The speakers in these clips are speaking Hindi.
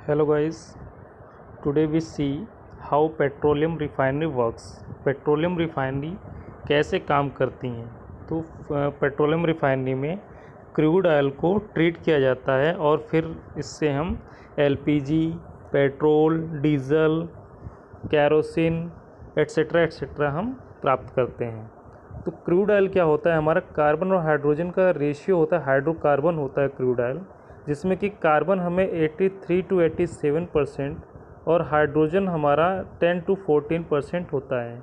Hello guys, today we see how petroleum refinery works. Petroleum refinery कैसे काम करती हैं। तो पेट्रोलियम रिफाइनरी में क्रूड ऑयल को ट्रीट किया जाता है और फिर इससे हम LPG, petrol, diesel, kerosene etcetera हम प्राप्त करते हैं। तो क्रूड ऑयल क्या होता है, हमारा कार्बन और हाइड्रोजन का रेशियो होता है, हाइड्रोकार्बन होता है क्रूड ऑयल, जिसमें कि कार्बन हमें 83 to 87% और हाइड्रोजन हमारा 10 to 14% होता है।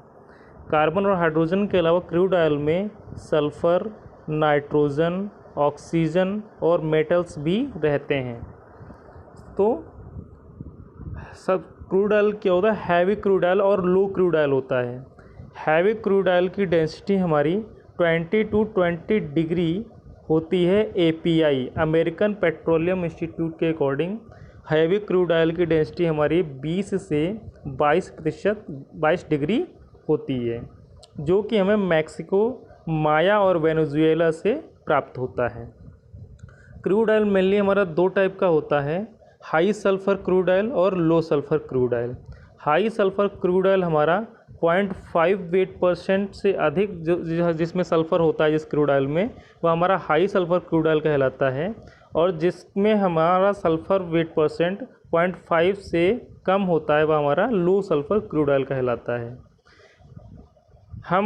कार्बन और हाइड्रोजन के अलावा क्रूड ऑयल में सल्फ़र, नाइट्रोजन, ऑक्सीजन और मेटल्स भी रहते हैं। तो सब क्रूड ऑयल क्या होता है, हैवी क्रूड ऑयल और लो क्रूड ऑयल होता है। हैवी क्रूड ऑयल की डेंसिटी हमारी 20 to 20 डिग्री होती है। API अमेरिकन पेट्रोलियम इंस्टीट्यूट के अकॉर्डिंग हैवी क्रूड ऑयल की डेंसिटी हमारी 20 से 22 डिग्री होती है, जो कि हमें मैक्सिको, माया और वेनेजुएला से प्राप्त होता है। क्रूड ऑयल मेनली हमारा दो टाइप का होता है, हाई सल्फ़र क्रूड ऑयल और low sulphur crude oil. High sulphur crude oil हमारा 0.58% से अधिक जिसमें सल्फ़र होता है जिस क्रूड ऑयल में, वह हमारा हाई सल्फ़र क्रूड ऑयल कहलाता है। और जिसमें हमारा सल्फ़र वेट परसेंट 0.5 से कम होता है वह हमारा लो सल्फ़र क्रूड ऑयल कहलाता है। हम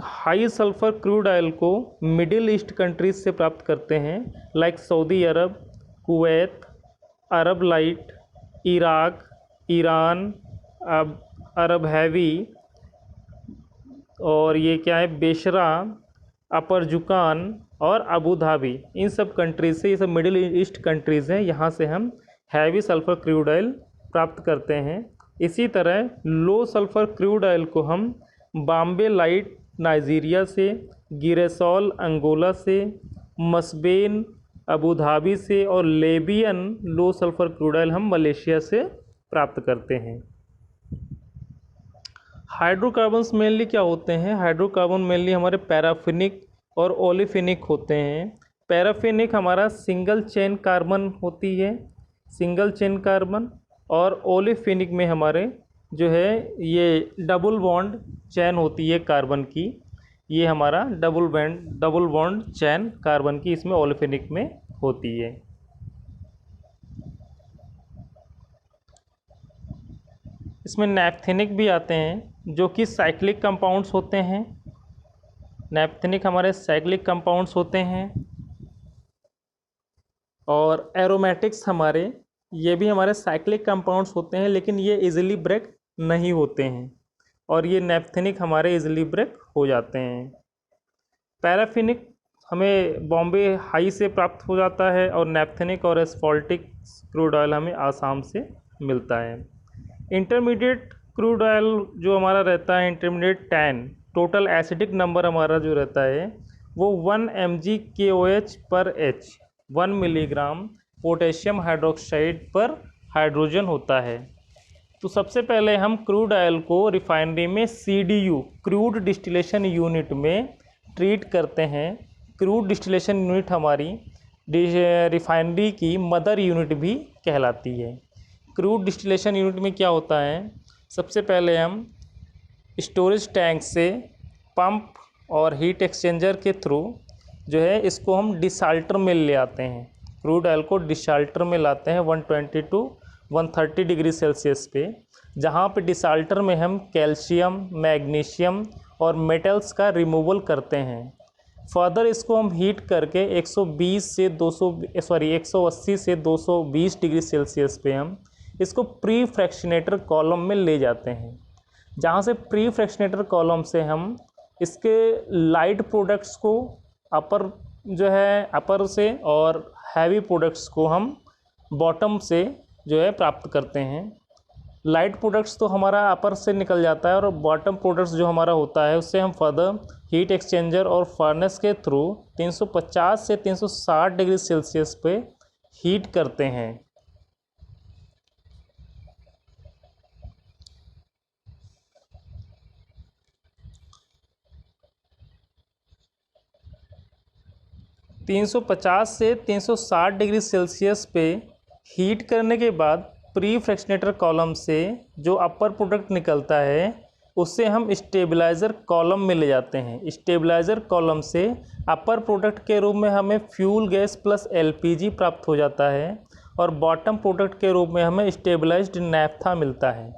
हाई सल्फ़र क्रूड ऑयल को मिडिल ईस्ट कंट्रीज से प्राप्त करते हैं, लाइक सऊदी अरब, कुवैत, अरब लाइट, इराक, ईरान, अरब हैवी, और ये क्या है, बेशरा, अपर जुकान और अबू धाबी। इन सब कंट्रीज से, ये सब मिडिल ईस्ट कंट्रीज़ हैं, यहाँ से हम हैवी सल्फ़र क्रूड ऑयल प्राप्त करते हैं। इसी तरह लो सल्फ़र क्रूड ऑयल को हम बॉम्बे लाइट नाइजीरिया से, गिरेसोल अंगोला से, मस्बेन अबू धाबी से और लेबियन लो सल्फ़र क्रूड ऑयल हम मलेशिया से प्राप्त करते हैं। हाइड्रोकार्बन्स मेनली क्या होते हैं, हाइड्रोकार्बन मेनली हमारे पैराफिनिक और ओलिफिनिक होते हैं। पैराफिनिक हमारा सिंगल चेन कार्बन होती है, सिंगल चेन कार्बन, और ओलिफिनिक में हमारे जो है ये डबल बॉन्ड चैन होती है कार्बन की, ये हमारा डबल बॉन्ड चैन कार्बन की इसमें ओलिफिनिक में होती है। इसमें नैप्थेनिक भी आते हैं जो कि साइक्लिक कंपाउंड्स होते हैं। नैप्थेनिक हमारे साइक्लिक कंपाउंड्स होते हैं। और एरोमेटिक्स हमारे, ये भी हमारे साइक्लिक कंपाउंड्स होते हैं, लेकिन ये इजीली ब्रेक नहीं होते हैं, और ये नैप्थेनिक हमारे इजीली ब्रेक हो जाते हैं। पैराफिनिक हमें बॉम्बे हाई से प्राप्त हो जाता है, और नैप्थेनिक और एस्फॉल्टिक क्रूड ऑयल हमें आसाम से मिलता है। इंटरमीडिएट क्रूड ऑयल जो हमारा रहता है, इंटरमीडिएट 10, टोटल एसिडिक नंबर हमारा जो रहता है वो 1 mg/KOH पर H, 1 मिलीग्राम पोटेशियम हाइड्रोक्साइड पर हाइड्रोजन होता है। तो सबसे पहले हम क्रूड ऑयल को रिफाइनरी में CDU, क्रूड डिस्टिलेशन यूनिट में ट्रीट करते हैं। क्रूड डिस्टिलेशन यूनिट हमारी रिफाइनरी की मदर यूनिट भी कहलाती है। क्रूड डिस्टिलेशन यूनिट में क्या होता है, सबसे पहले हम स्टोरेज टैंक से पंप और हीट एक्सचेंजर के थ्रू जो है इसको हम डिसाल्टर में ले आते हैं। क्रूड ऑयल को डिसाल्टर में लाते हैं 120 to 130 डिग्री सेल्सियस पे, जहाँ पे डिसाल्टर में हम कैल्शियम, मैग्नीशियम और मेटल्स का रिमूवल करते हैं। फर्दर इसको हम हीट करके 180 से 220 डिग्री सेल्सियस पे हम इसको प्री फ्रैक्शनेटर कॉलम में ले जाते हैं, जहाँ से प्री फ्रैक्शनेटर कॉलम से हम इसके लाइट प्रोडक्ट्स को अपर से और हैवी प्रोडक्ट्स को हम बॉटम से जो है प्राप्त करते हैं। लाइट प्रोडक्ट्स तो हमारा अपर से निकल जाता है, और बॉटम प्रोडक्ट्स जो हमारा होता है उससे हम फर्दर हीट एक्सचेंजर और फर्नेस के थ्रू 350 से 360 डिग्री सेल्सियस पे हीट करते हैं। तीन 350 से 360 डिग्री सेल्सियस पे हीट करने के बाद प्री फ्रैक्शनेटर कॉलम से जो अपर प्रोडक्ट निकलता है उससे हम स्टेबलाइज़र कॉलम में ले जाते हैं। स्टेबलाइज़र कॉलम से अपर प्रोडक्ट के रूप में हमें फ्यूल गैस प्लस एलपीजी प्राप्त हो जाता है और बॉटम प्रोडक्ट के रूप में हमें स्टेबलाइज्ड नैफ्था मिलता है।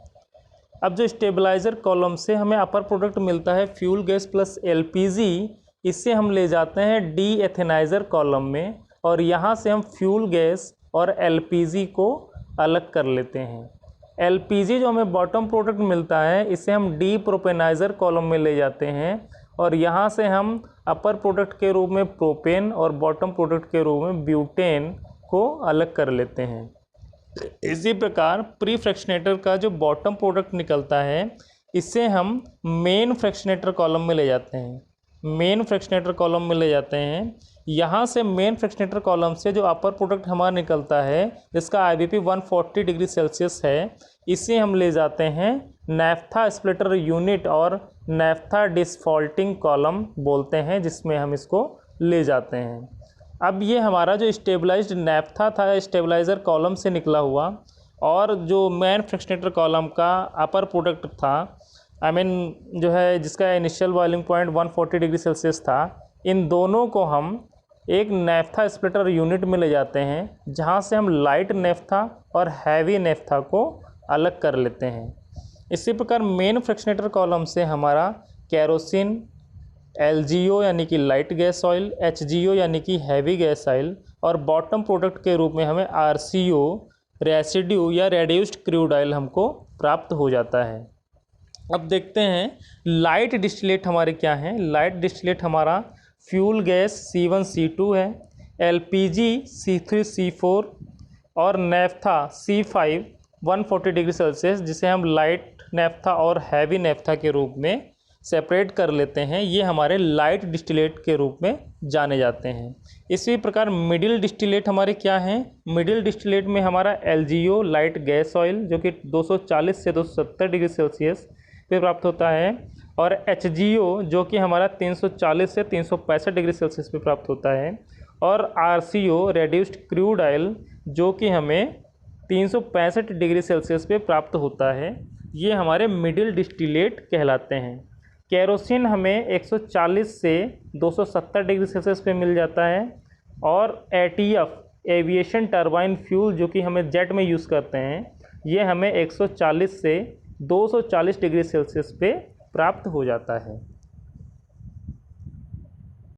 अब जो स्टेबलाइज़र कॉलम से हमें अपर प्रोडक्ट मिलता है फ्यूल गैस प्लस एलपीजी, इससे हम ले जाते हैं डी एथेनाइज़र कॉलम में और यहाँ से हम फ्यूल गैस और एलपीजी को अलग कर लेते हैं। एलपीजी जो हमें बॉटम प्रोडक्ट मिलता है इसे हम डी प्रोपेनाइज़र कॉलम में ले जाते हैं और यहाँ से हम अपर प्रोडक्ट के रूप में प्रोपेन और बॉटम प्रोडक्ट के रूप में ब्यूटेन को अलग कर लेते हैं। इसी प्रकार प्री फ्रैक्शनेटर का जो बॉटम प्रोडक्ट निकलता है इसे हम मेन फ्रैक्शनेटर कॉलम में ले जाते हैं। मेन फ्रैक्शनेटर कॉलम में ले जाते हैं। यहाँ से मेन फ्रैक्शनेटर कॉलम से जो अपर प्रोडक्ट हमारा निकलता है जिसका IBP 140 डिग्री सेल्सियस है, इसे हम ले जाते हैं नैफ्था स्प्लिटर यूनिट और नैफ्था डिसफॉल्टिंग कॉलम बोलते हैं, जिसमें हम इसको ले जाते हैं। अब ये हमारा जो स्टेबलाइज्ड नैफ्था था स्टेबलाइज़र कॉलम से निकला हुआ और जो मेन फ्रैक्शनेटर कॉलम का अपर प्रोडक्ट था जो है जिसका initial boiling point 140 degree Celsius था, इन दोनों को हम एक नैफ्था स्प्लिटर यूनिट में ले जाते हैं जहां से हम लाइट नैफ्था और हैवी नैफ्था को अलग कर लेते हैं। इसी प्रकार मेन फ्रैक्शनेटर कॉलम से हमारा केरोसिन, LGO यानी कि लाइट गैस ऑयल, HGO यानी कि हैवी गैस ऑयल और बॉटम प्रोडक्ट के रूप में हमें RCO रेसिड्यू या रेड्यूस्ड क्रूड ऑयल हमको प्राप्त हो जाता है। अब देखते हैं लाइट डिस्टिलेट हमारे क्या हैं। लाइट डिस्टिलेट हमारा फ्यूल गैस C1 C2 है, LPG C3 C4 और नैफ्था C5 140 डिग्री सेल्सियस, जिसे हम लाइट नैफ्था और हैवी नैफ्था के रूप में सेपरेट कर लेते हैं। ये हमारे लाइट डिस्टिलेट के रूप में जाने जाते हैं। इसी प्रकार मिडिल डिस्टिलेट हमारे क्या हैं। मिडिल डिस्टिलेट में हमारा LGO लाइट गैस ऑयल जो कि 240 से 270 डिग्री सेल्सियस पे प्राप्त होता है और HGO जो कि हमारा 340 से 365 डिग्री सेल्सियस पे प्राप्त होता है और RCO रेड्यूस्ड क्रूड ऑयल जो कि हमें 365 डिग्री सेल्सियस पे प्राप्त होता है। ये हमारे मिडिल डिस्टिलेट कहलाते हैं। केरोसिन हमें 140 से 270 डिग्री सेल्सियस पे मिल जाता है और ATF एविएशन टरबाइन फ्यूल जो कि हमें जेट में यूज़ करते हैं, ये हमें 140 से 240 डिग्री सेल्सियस पे प्राप्त हो जाता है।